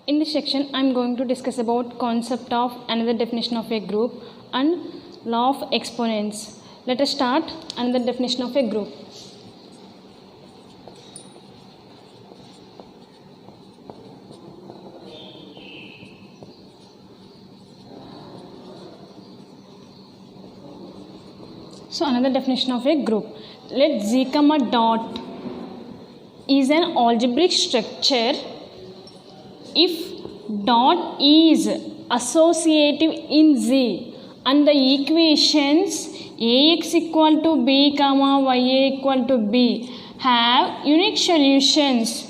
In this section, I am going to discuss about concept of another definition of a group and law of exponents. Let us start another definition of a group. So another definition of a group. Let Z comma dot is an algebraic structure if dot is associative in Z and the equations Ax equal to b comma Ya equal to b have unique solutions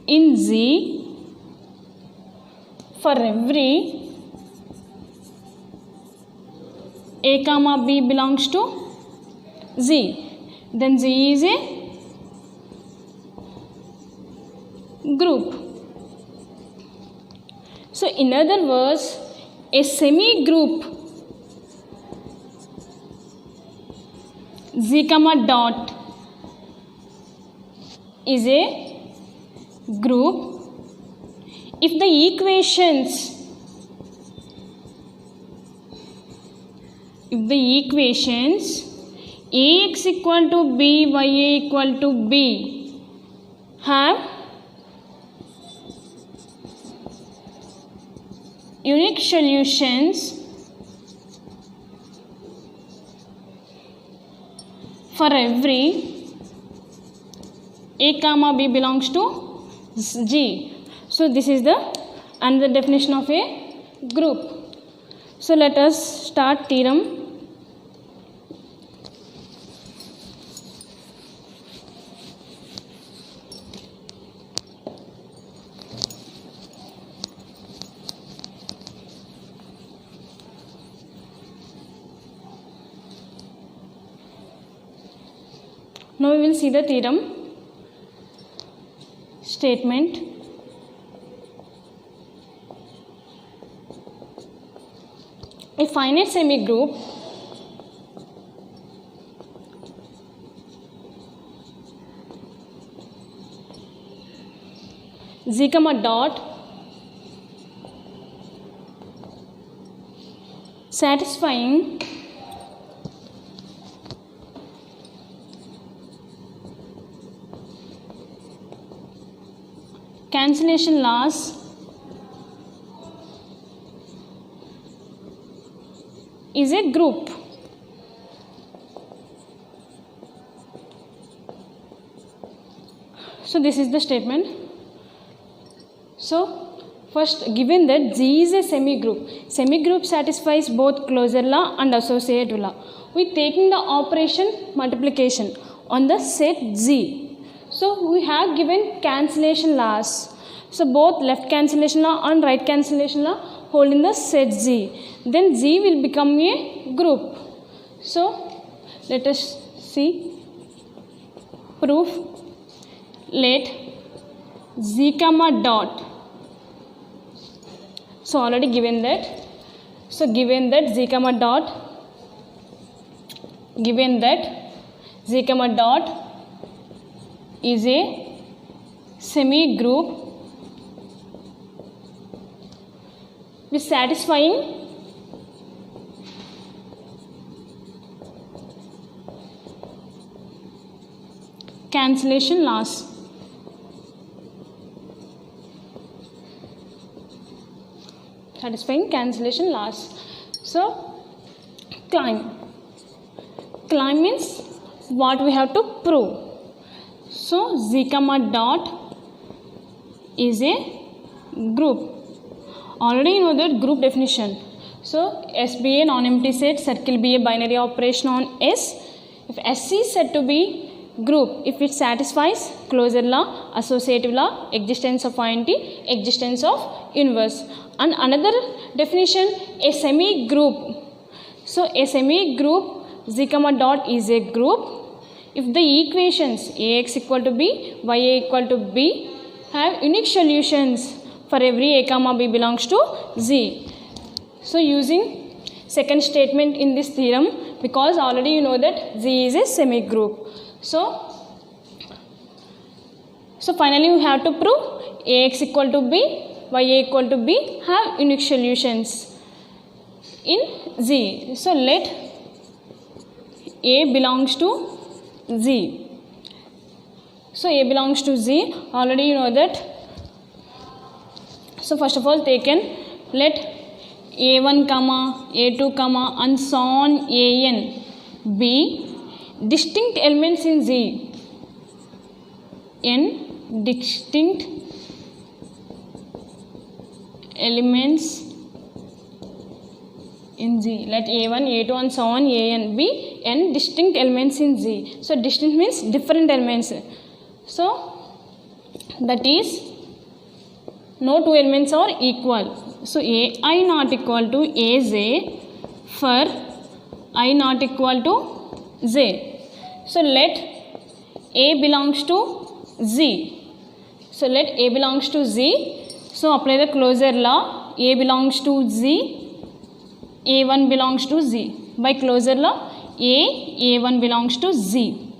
in Z for every a comma b belongs to Z, then Z is a group. So in other words, a semi-group Z comma dot is a group if the equations Ax equal to b, Ya equal to b have unique solutions for every a comma b belongs to G. So this is the another definition of a group. So let us start theorem. Now we will see the theorem statement. A finite semi-group Z comma dot satisfying cancellation laws is a group. So this is the statement. So first, given that Z is a semi-group satisfies both closure law and associative law. We taking the operation multiplication on the set Z. So we have given cancellation laws. So both left cancellation law and right cancellation law hold in the set Z. Then Z will become a group. So let us see proof. Let Z comma dot. So already given that. So given that Z comma dot is a semi-group with satisfying cancellation laws. So climb means what we have to prove. So Z comma dot is a group. Already you know that group definition. So S be a non-empty set, circle be a binary operation on S. If S is said to be group, if it satisfies closure law, associative law, existence of identity, existence of inverse. And another definition, a semi-group. So a semi-group Z comma dot is a group if the equations Ax equal to b, Ya equal to b have unique solutions for every a comma b belongs to Z. So using second statement in this theorem, because already you know that Z is a semi-group. So finally we have to prove Ax equal to B, Ya equal to B have unique solutions in Z. So let A belongs to Z. So A belongs to Z, already you know that. So first of all taken, let A1 comma A2 comma and so on An be distinct elements in Z. N distinct elements in Z. Let A1, A2 and so on An be n distinct elements in Z. So distinct means different elements. So that is no two elements are equal. So Ai not equal to Az for I not equal to Z. So let A belongs to Z. So let A belongs to Z. So apply the closure law. A belongs to Z. A1 belongs to Z. By closure law, A1 belongs to Z.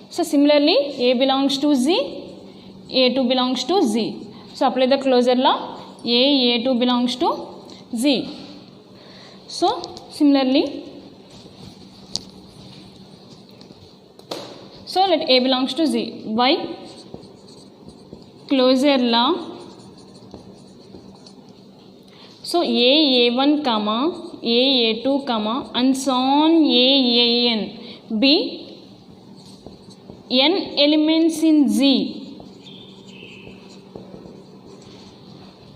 So similarly, A belongs to Z. A2 belongs to Z. So apply the closure law. A2 belongs to Z. So similarly, so let A belongs to Z. By closure law, so A1 comma A2 comma and so on An be n elements in Z.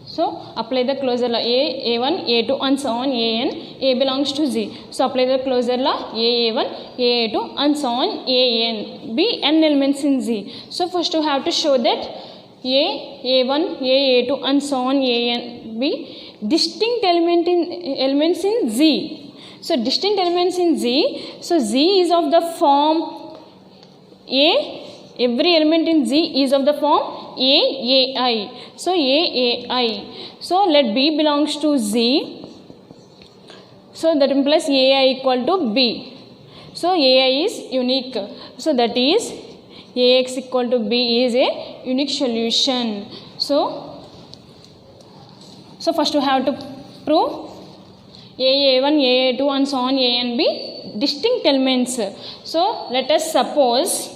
So apply the closure law. A1, A2 and so on An. A belongs to Z. So apply the closure law. A1, A2 and so on An be n elements in Z. So first you have to show that A1, A2 and so on An be distinct elements in Z. So distinct elements in Z. So Z is of the form every element in Z is of the form Ai. So Ai. So let B belongs to Z. So that implies Ai equal to B. So Ai is unique. So that is Ax equal to B is a unique solution. So first we have to prove A1, A2 and so on An be distinct elements. So let us suppose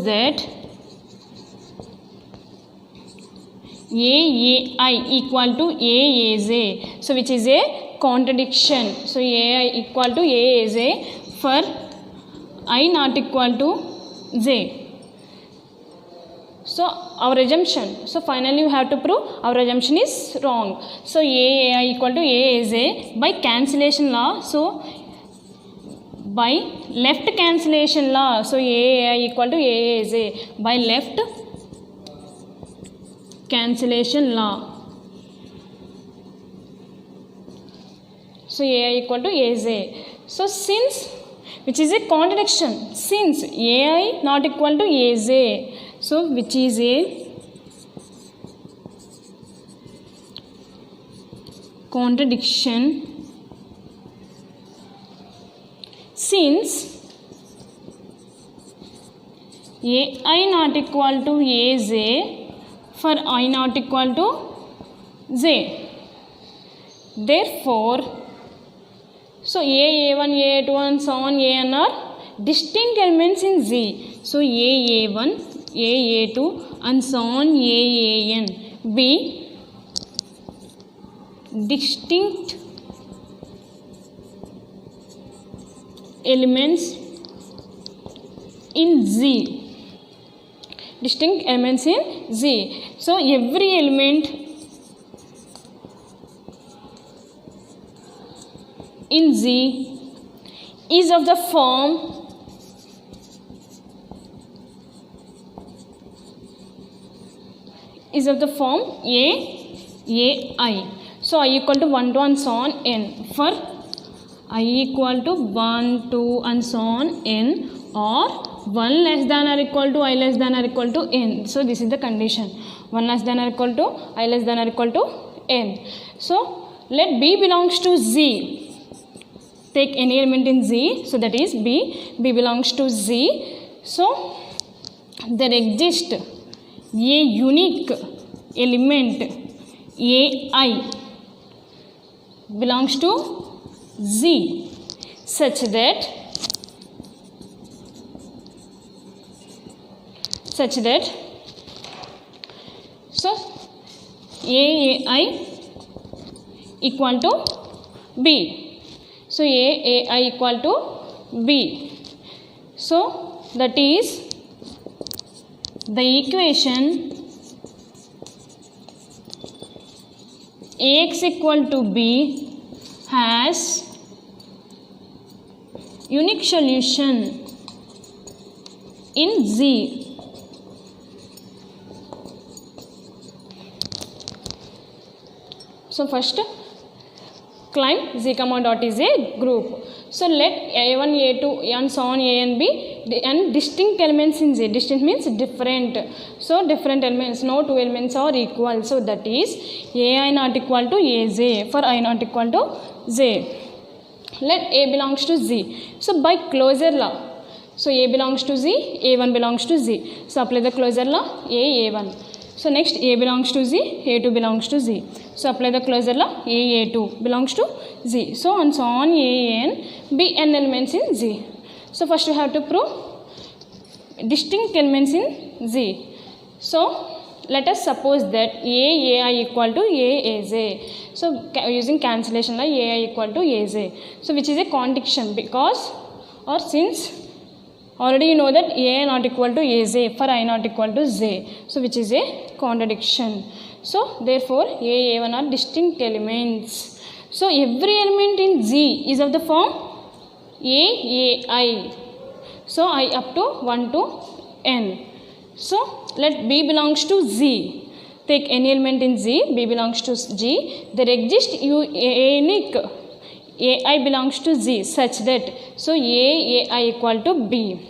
that Ai equal to Aaz. So which is a contradiction. So Ai equal to Aaz for I not equal to Z. So our assumption. So finally we have to prove our assumption is wrong. So Ai equal to Aaz by cancellation law. So by left cancellation law. So Ai equal to Aaz by left cancellation law. So Ai equal to Aaz. So since, which is a contradiction, since Ai not equal to Aaz, so which is a contradiction, since Ai not equal to Az for I not equal to Z. Therefore, so A1, A2 and so on An are distinct elements in Z. So A1, A2 and so on An be distinct elements in Z. Distinct elements in Z. So every element in Z is of the form Ai. So I equal to 1, 2 and so on n. For I equal to 1, 2 and so on n, or 1 less than or equal to I less than or equal to n. So this is the condition. 1 less than or equal to I less than or equal to n. So let B belongs to Z. take any element in Z, so that is B. B belongs to Z. So there exists a unique element AI belongs to Z such that so AI equal to B. So AI equal to B. So that is the equation Ax equal to B has unique solution in Z. So first claim Z comma dot is a group. So let A1, A2 and so on A and B and distinct elements in Z. Distinct means different. So different elements, no two elements are equal. So that is AI not equal to AZ for I not equal to Z. Let A belongs to Z. So by closure law, so A belongs to Z, A1 belongs to Z. So apply the closure law, A1. So next A belongs to Z, A2 belongs to Z. So apply the closure law, A2 belongs to Z. So and so on A and B n elements in Z. So first we have to prove distinct elements in Z. So let us suppose that AI equal to AAZ. So using cancellation law, AI equal to AZ. So which is a contradiction because or since already you know that A not equal to AZ for I not equal to Z. So which is a contradiction. So therefore A, A1 are distinct elements. So every element in Z is of the form AI. So I up to 1 to n. So let B belongs to Z. Take any element in Z, B belongs to G. There exists unique AI belongs to Z such that so AI equal to B.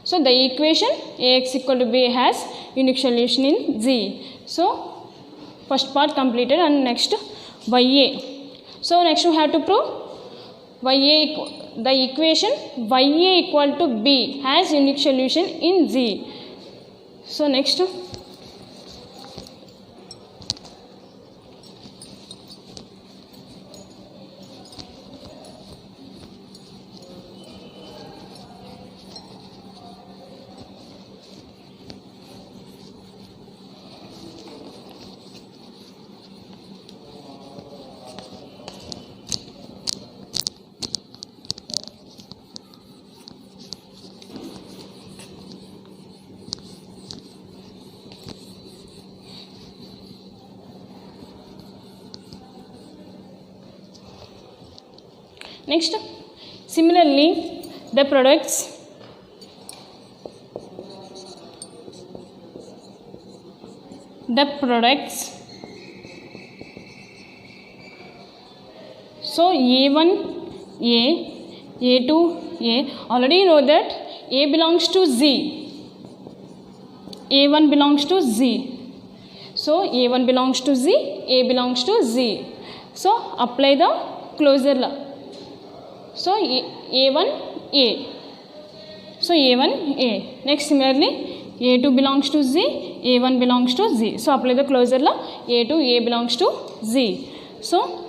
So the equation Ax equal to B has unique solution in Z. So first part completed and next YA. So next we have to prove the equation YA equal to B has unique solution in Z. So next similarly the products so A1 A, A2 A, already you know that A belongs to Z, A1 belongs to Z. So A1 belongs to Z, A belongs to Z. So apply the closure law. So A1 A. So A1 A. Next similarly A2 belongs to Z, A1 belongs to Z. So apply the closure law. A2 A belongs to Z. So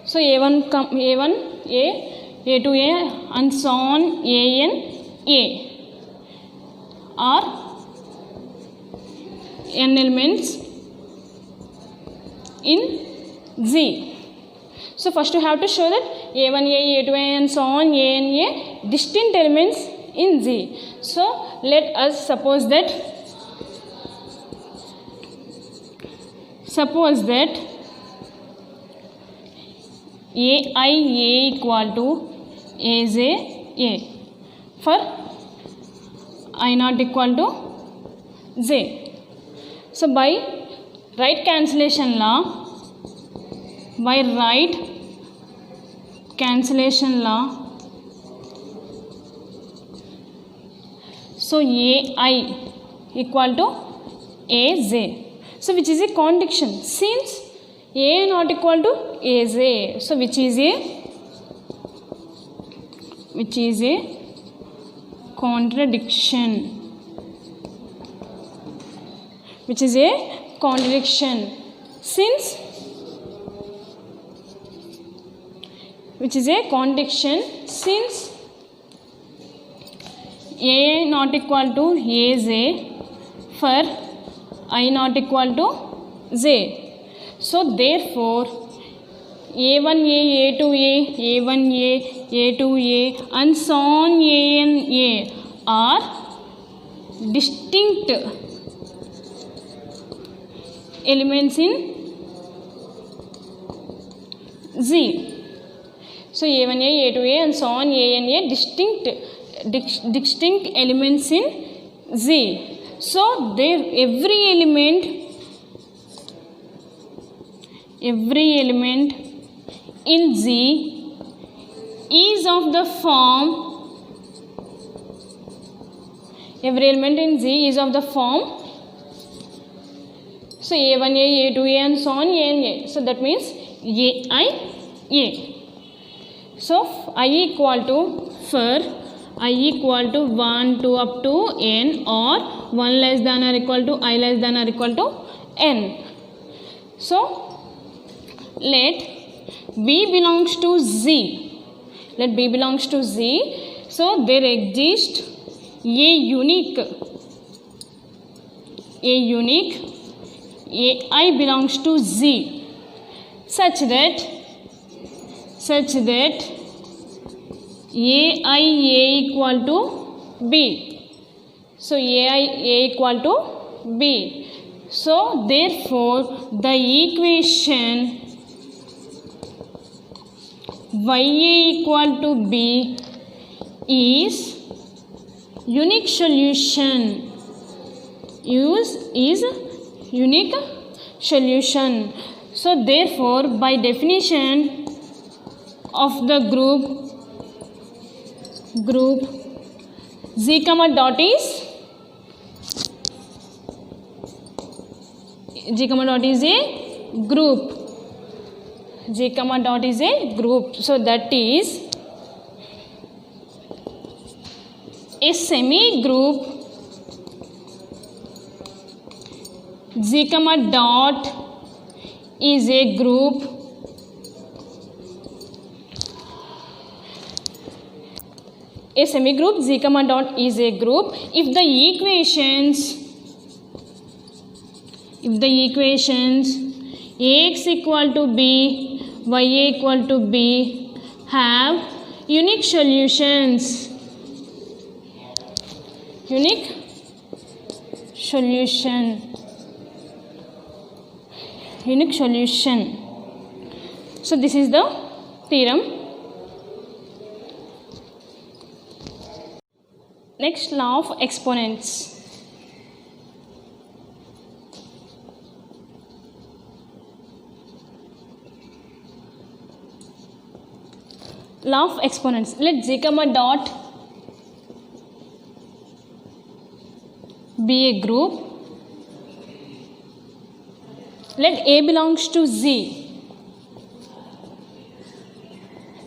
A1 A, A2 A and so on A n A are n elements in Z. So first you have to show that A1 A, A2 A and so on A and A distinct elements in Z. So let us suppose that AI A equal to AZ A for I not equal to Z. So by right cancellation law, so AI equal to AZ. So which is a contradiction since A not equal to is A. So which is a contradiction. Which is a contradiction. Since A not equal to A Z for I not equal to Z. So therefore A1A, A2A, A1A, A2A and so on A are distinct elements in Z. So A1A, A2A and so on A distinct elements in Z. So there every element in Z is of the form. Every element in Z is of the form. So A1A, A2A and so on A. So that means A. So I equal to for I equal to 1 to up to n or 1 less than or equal to I less than or equal to n. So let B belongs to Z. Let B belongs to Z. So there exists a unique AI belongs to Z such that AI equal to B. So AI equal to B. So therefore the equation YA equal to B is unique solution. Unique solution. So therefore by definition of the group Z comma dot is a group. Z comma dot is a group. So that is a semi group. Z comma dot is a group. A semigroup Z comma dot is a group if the equations Ax equal to B, Ya equal to B have unique solutions. So this is the theorem. Next, law of exponents. Law of exponents. Let Z comma dot be a group. Let A belongs to Z.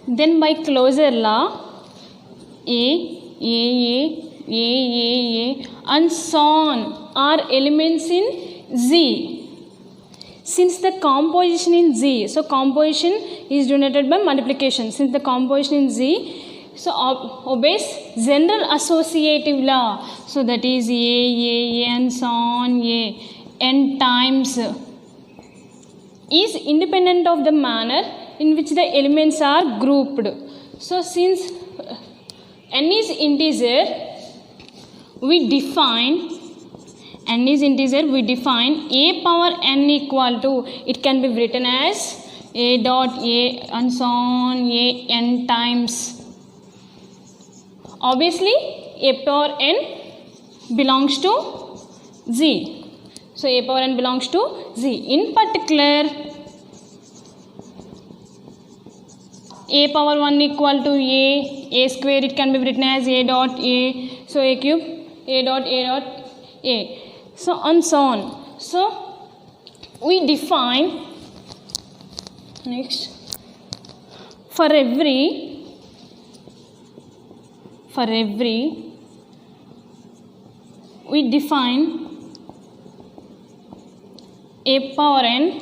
Then by closure law, A and so on are elements in Z. Since the composition in Z, so composition is denoted by multiplication. Since the composition in Z, so obeys general associative law. So that is A and so on n times is independent of the manner in which the elements are grouped. So since n is integer, we define A power n equal to, it can be written as A dot A and so on n times. Obviously A power n belongs to Z. So A power n belongs to Z. In particular, A power 1 equal to A square, it can be written as A dot A. So A cube, A dot A. So and so on. So we define Next, for every we define a power n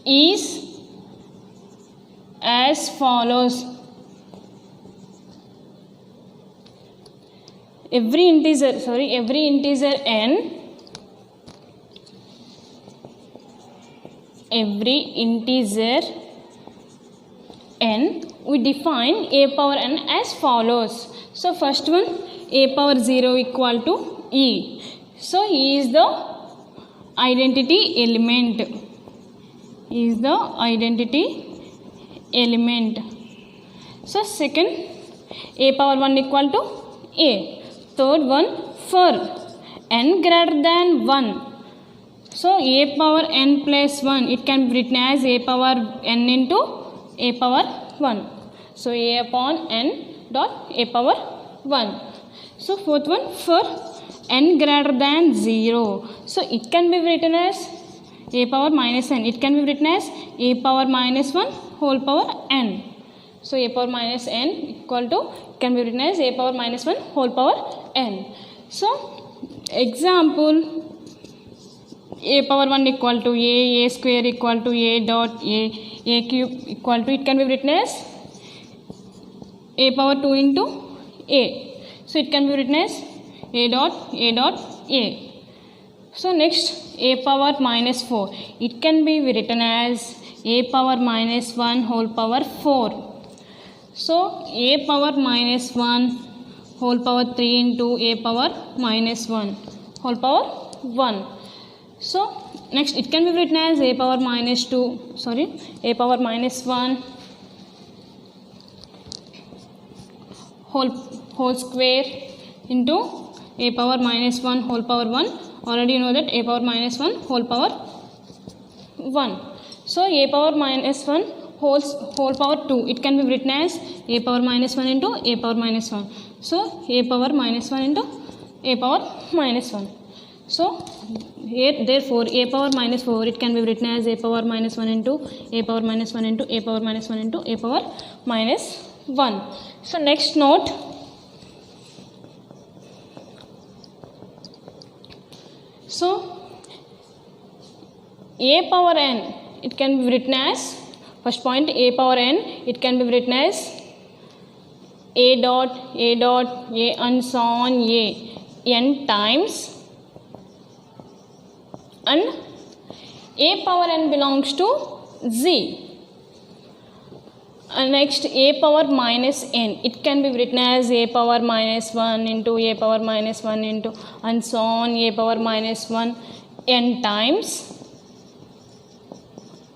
is as follows. Every integer n, we define a power n as follows. So first one, a power 0 equal to e. So e is the identity element. So second, a power 1 equal to a. Third one, for n greater than 1. So a power n plus 1, it can be written as a power n into a power 1. So a upon n dot a power 1. So fourth one, for n greater than 0. So it can be written as a power minus n. It can be written as a power minus 1 whole power n. So a power minus n equal to, can be written as a power minus 1 whole power n. So example, a power 1 equal to a square equal to a dot a cube equal to, it can be written as a power 2 into a. So it can be written as a dot a. So next, a power minus 4, it can be written as a power minus 1 whole power 4. So a power minus 1 whole power 3 into a power minus 1 whole power 1. So next, it can be written as a power minus 1 whole square into a power minus 1 whole power 1. Already you know that a power minus 1 whole power 1. So a power minus 1 whole power 2, it can be written as a power minus 1 into a power minus 1. So a power minus 1 into a power minus 1. So here, therefore a power minus 4, it can be written as a power minus 1 into a power minus 1 into a power minus 1 into a power minus 1. So next note, so a power n, it can be written as, first point, a power n, it can be written as a dot a and so on a n times, and a power n belongs to z. And next, a power minus n, it can be written as a power minus 1 into a power minus 1 into and so on a power minus 1 n times,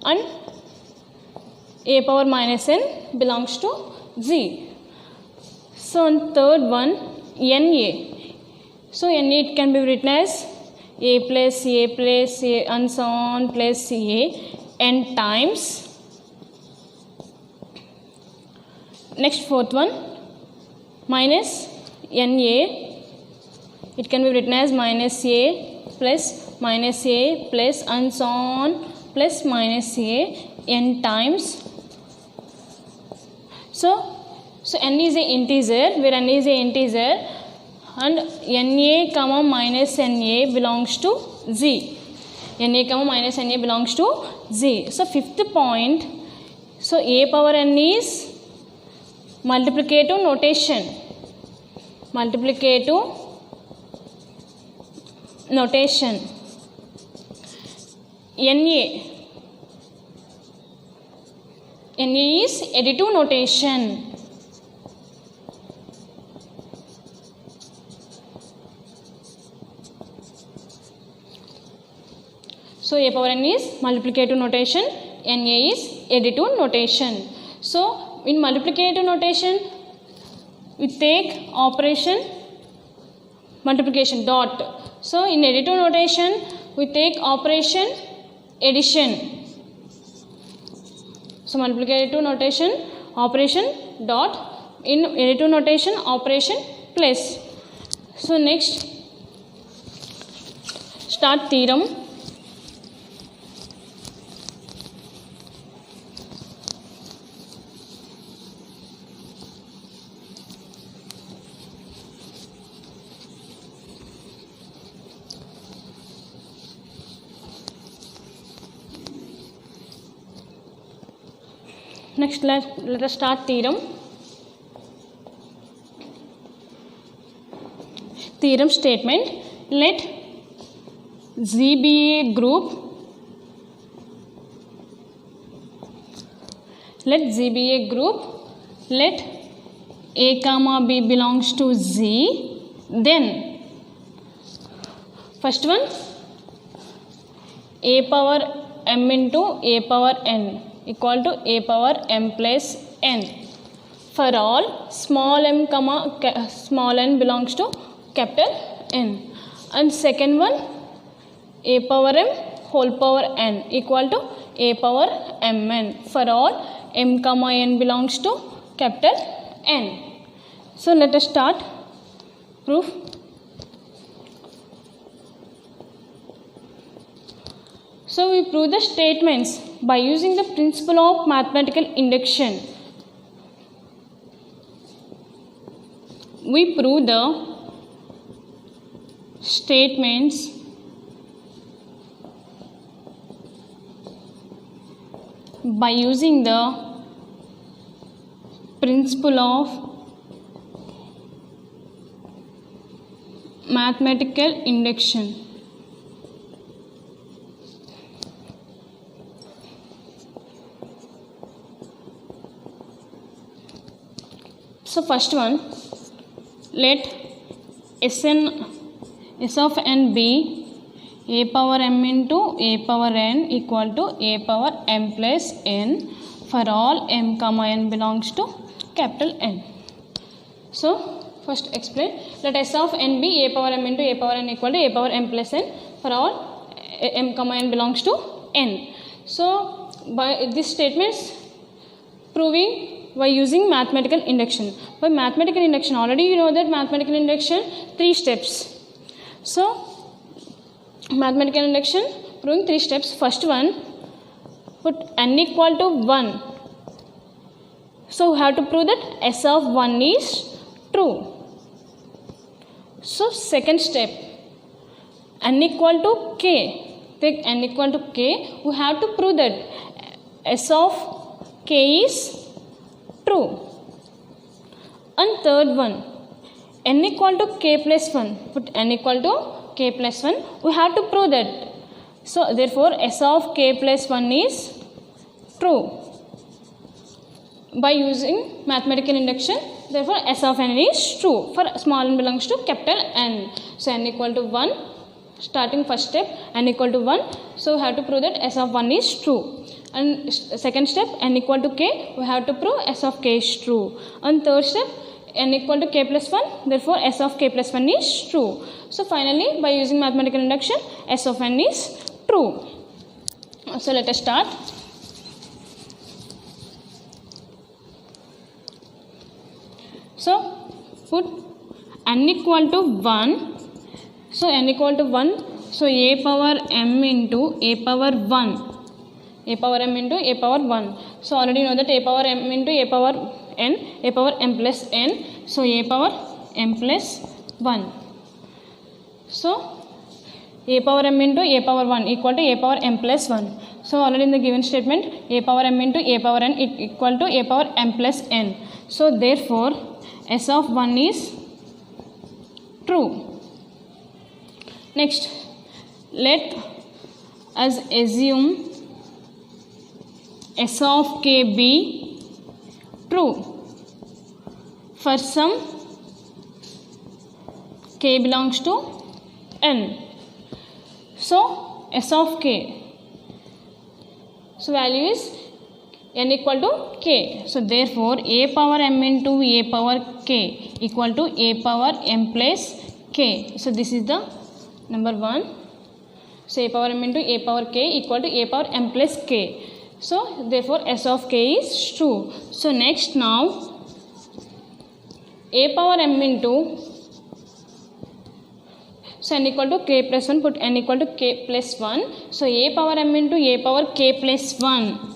and a power minus n belongs to z. So on third one, na. So na, it can be written as a plus a and so on plus a n times. Next, fourth one, minus na, it can be written as minus a plus and so on plus minus a n times. So n is a integer, where n is a integer, and na comma minus na belongs to z. Na comma minus na belongs to z. So fifth point, so a power n is multiplicative notation. Na is additive notation. So a power n is multiplicative notation, na is additive notation. So in multiplicative notation, we take operation multiplication dot. So in additive notation, we take operation addition. So multiplicative notation, operation dot. In additive notation, operation plus. So next, start theorem. Next, let us start theorem. Theorem statement. Let Z be a group. Let Z be a group. Let A comma B belongs to Z. Then first one, A power m into A power n equal to A power m plus n for all small m comma small n belongs to capital N. And second one, A power m whole power n equal to A power mn for all m comma n belongs to capital N. So let us start proof. So we prove the statements by using the principle of mathematical induction. We prove the statements by using the principle of mathematical induction. So first one, let S of n be A power m into A power n equal to A power m plus n for all m comma n belongs to capital N. So first explain. Let S of n be A power m into A power n equal to A power m plus n for all m comma n belongs to n. So by this statements proving by using mathematical induction. By mathematical induction, already you know that mathematical induction 3 steps. So mathematical induction proving 3 steps. First one, put n equal to 1. So we have to prove that S of 1 is true. So second step, n equal to k. Take n equal to k. We have to prove that S of k is true. And third one, n equal to k plus 1. Put n equal to k plus 1. We have to prove that. So therefore S of k plus 1 is true. By using mathematical induction, therefore S of n is true for small n belongs to capital N. So n equal to 1. Starting first step, n equal to 1. So we have to prove that S of 1 is true. And second step, n equal to k, we have to prove S of k is true. And third step, n equal to k plus 1, therefore S of k plus 1 is true. So finally, by using mathematical induction, S of n is true. So let us start. So put n equal to 1. So n equal to 1. So A power m into A power 1. A power m into A power 1. So already you know that A power m into A power n, A power m plus n. So A power m plus 1. So A power m into A power 1 equal to A power m plus 1. So already in the given statement, A power m into A power n equal to A power m plus n. So therefore S of 1 is true. Next, let us assume S of k be true for some k belongs to n. So S of k, so value is n equal to k. So therefore A power m into A power k equal to A power m plus k. So this is the number 1. So A power m into A power k equal to A power m plus k. So therefore S of k is true. So next now A power m into, so n equal to k plus 1, put n equal to k plus 1. So A power m into A power k plus 1.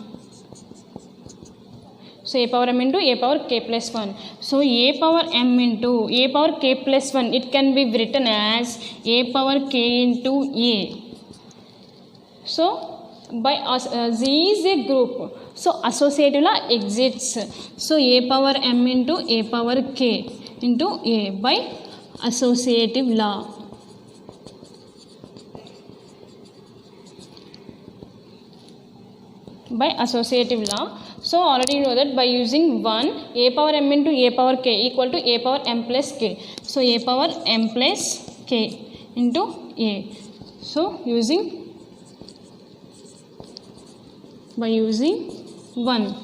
So A power m into A power k plus 1. So A power m into A power k plus 1, it can be written as A power k into A. So by Z is a group, so associative law exists. So a power m into a power k into a by associative law. By associative law. So already you know that by using 1, a power m into a power k equal to a power m plus k. So a power m plus k into a. So by using 1,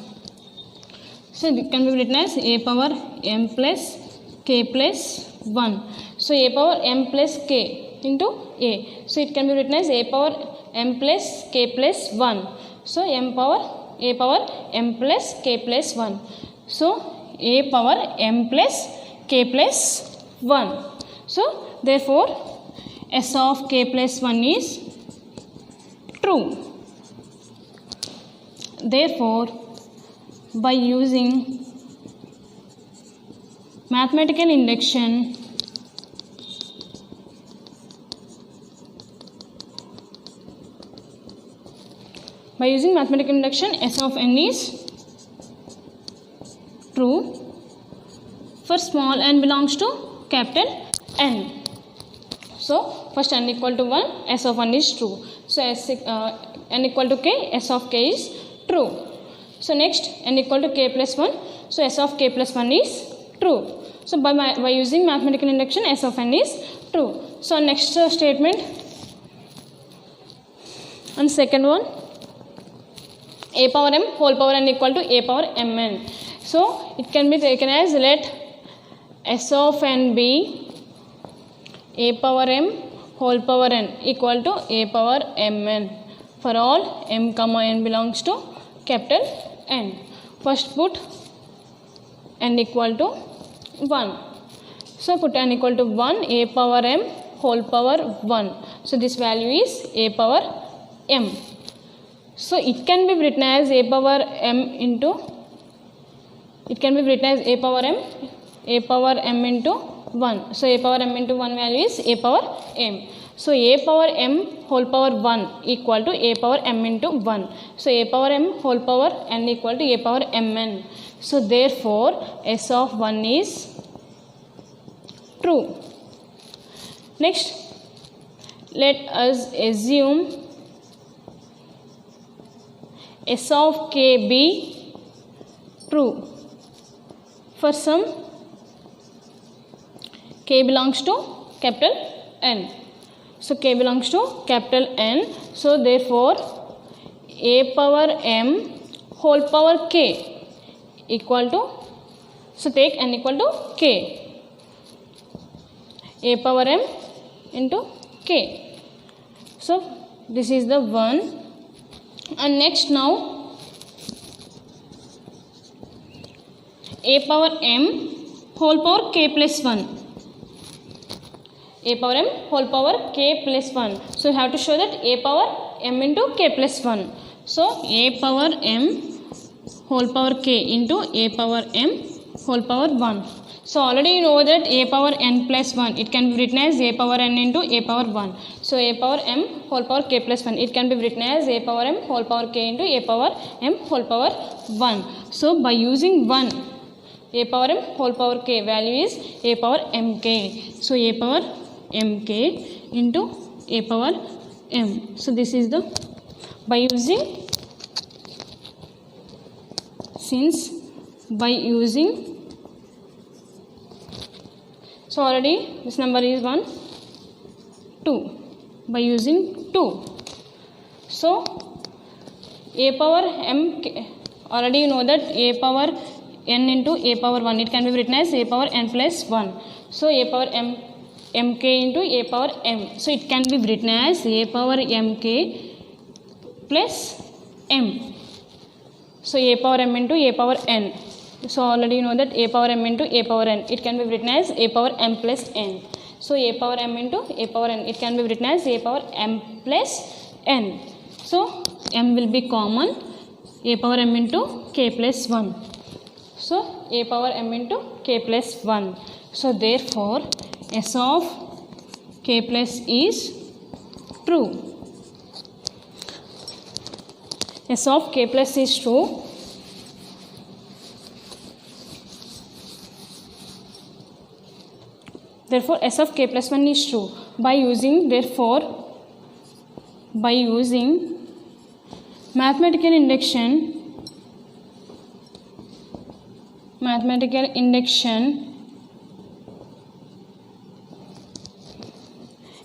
so it can be written as a power m plus k plus 1. So a power m plus k into a. So it can be written as a power m plus k plus 1. So a power m plus k plus 1. So a power m plus k plus 1. So therefore S of k plus 1 is true. Therefore by using mathematical induction, S of n is true for small n belongs to capital N. So first n equal to 1, S of 1 is true. So n equal to k, S of k is true. So next n equal to k plus 1, so S of k plus 1 is true. So by using mathematical induction, S of n is true. So next statement and second one, a power m whole power n equal to a power mn. So it can be taken as, let S of n be a power m whole power n equal to a power mn for all m comma n belongs to capital N. First put n equal to 1. So put n equal to 1, a power m whole power 1. So this value is a power m. So it can be written as a power m into, it can be written as a power m into 1. So a power m into 1 value is a power m. So a power m whole power 1 equal to a power m into 1. So a power m whole power n equal to a power mn. So therefore S of 1 is true. Next, let us assume S of k be true for some k belongs to capital N. So k belongs to capital N. So therefore a power m whole power k equal to, so take n equal to k, a power m into k. So this is the one. And next now a power m whole power k plus 1, a power m whole power k plus 1. So you have to show that a power m into k plus 1. So a power m whole power k into a power m whole power 1. So already you know that a power n plus 1, it can be written as a power n into a power 1. So a power m whole power k plus 1, it can be written as a power m whole power k into a power m whole power 1. So by using 1, a power m whole power k value is a power mk. So a power mk into a power m. So this is the, by using, since by using, so already this number is 1, 2, by using 2. So a power m, already you know that a power n into a power 1, it can be written as a power n plus 1. So a power mk into a power m. So it can be written as a power mk plus m. So a power m into a power n. So already you know that a power m into a power n, it can be written as a power m plus n. So a power m into a power n, it can be written as a power m plus n. So m will be common, a power m into k plus 1. So a power m into k plus 1. So therefore S of k plus is true. S of k plus is true. Therefore, S of k plus 1 is true. By using mathematical induction,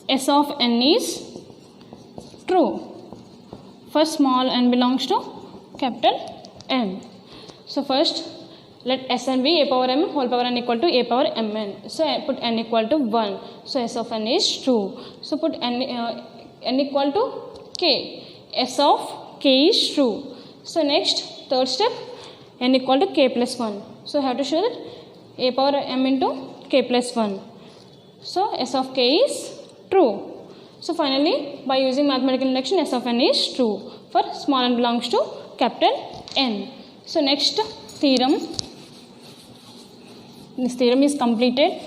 S of n is true for small n belongs to capital N. So first let Sn be a power m whole power n equal to a power mn. So I put n equal to 1. So S of n is true. So put n equal to k. S of k is true. So next third step, n equal to k plus 1. So I have to show that a power m into k plus 1. So S of k is true. So finally, by using mathematical induction, S of n is true for small n belongs to capital N. So next theorem. This theorem is completed.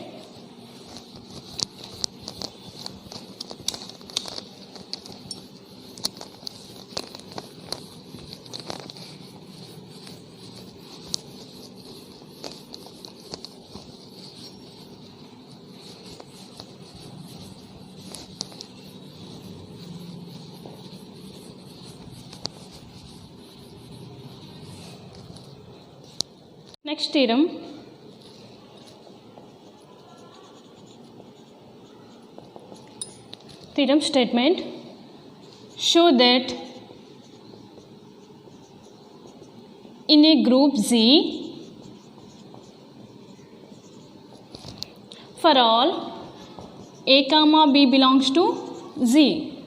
Next theorem. Theorem statement. Show that in a group Z, for all A comma B belongs to Z.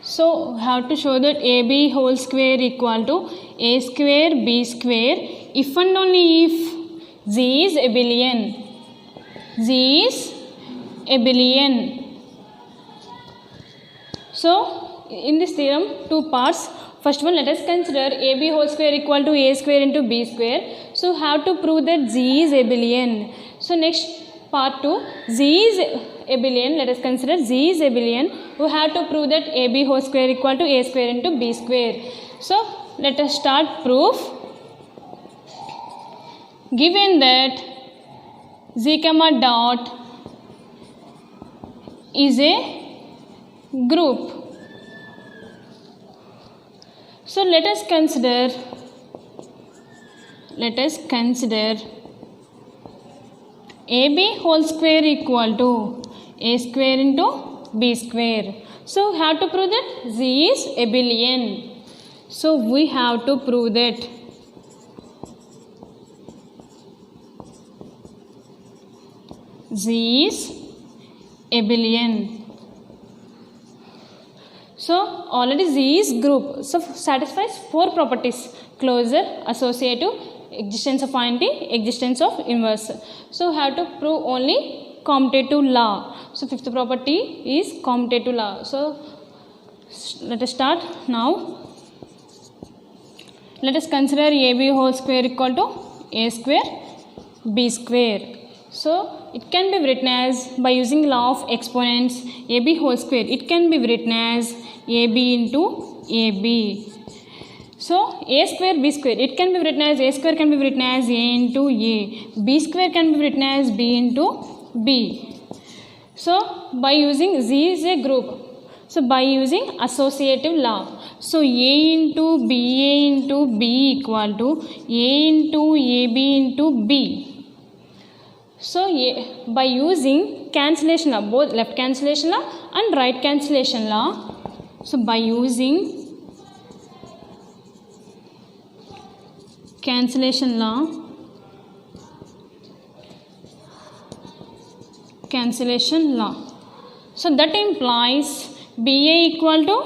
So have to show that AB whole square equal to A square B square if and only if Z is abelian. Z is abelian. So in this theorem, two parts. First one, let us consider AB whole square equal to A square into B square. So have to prove that Z is abelian. So next part 2, Z is abelian. Let us consider Z is abelian. We have to prove that AB whole square equal to A square into B square. So let us start proof. Given that Z comma dot is a group. So let us consider AB whole square equal to A square into B square. So we have to prove that Z is abelian. So we have to prove that Z is abelian. So already Z is group. So satisfies 4 properties: closure, associative, existence of identity, existence of inverse. So have to prove only commutative law. So fifth property is commutative law. So let us start now. Let us consider AB whole square equal to A square B square. So it can be written as, by using law of exponents, AB whole square, it can be written as AB into AB. So A square B square, it can be written as, A square can be written as A into A, B square can be written as B into B. So by using, Z is a group, so by using associative law, so A into BA into B equal to A into AB into B. So by using cancellation law, both left cancellation law and right cancellation law, so by using cancellation law, so that implies BA equal to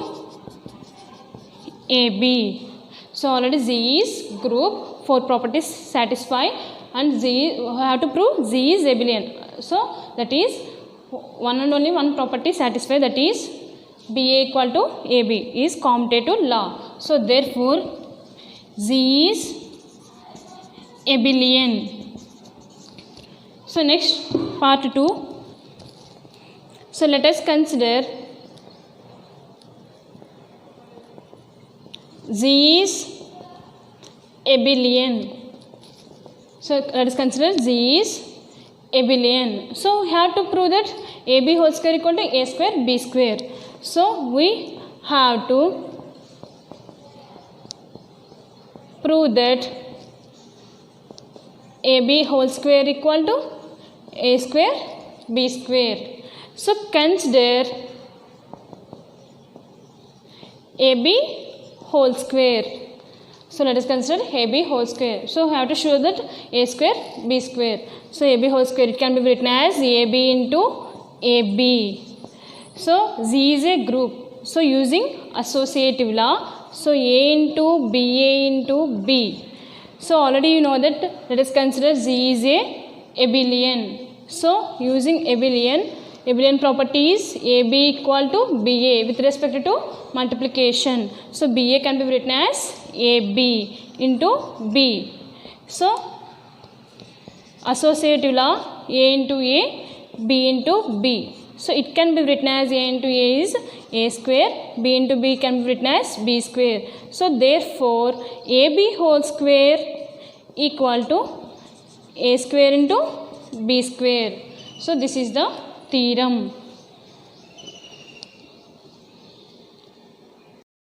AB. So already Z is group, 4 properties satisfy, and Z have to prove Z is abelian. So that is one and only one property satisfy, that is BA equal to AB is commutative law. So therefore Z is abelian. So next part 2. So let us consider Z is abelian. So let us consider Z is abelian. So we have to prove that AB whole square equal to A square B square. So we have to prove that AB whole square equal to A square B square. So consider AB whole square. So let us consider AB whole square. So we have to show that A square B square. So AB whole square, it can be written as AB into AB. So Z is a group. So using associative law, so A into B, A into B. So already you know that, let us consider Z is a abelian. So using abelian property is AB equal to BA with respect to multiplication. So BA can be written as AB into B. So associative law, A into A, B into B. So it can be written as A into A is A square, B into B can be written as B square. So therefore AB whole square equal to A square into B square. So this is the theorem.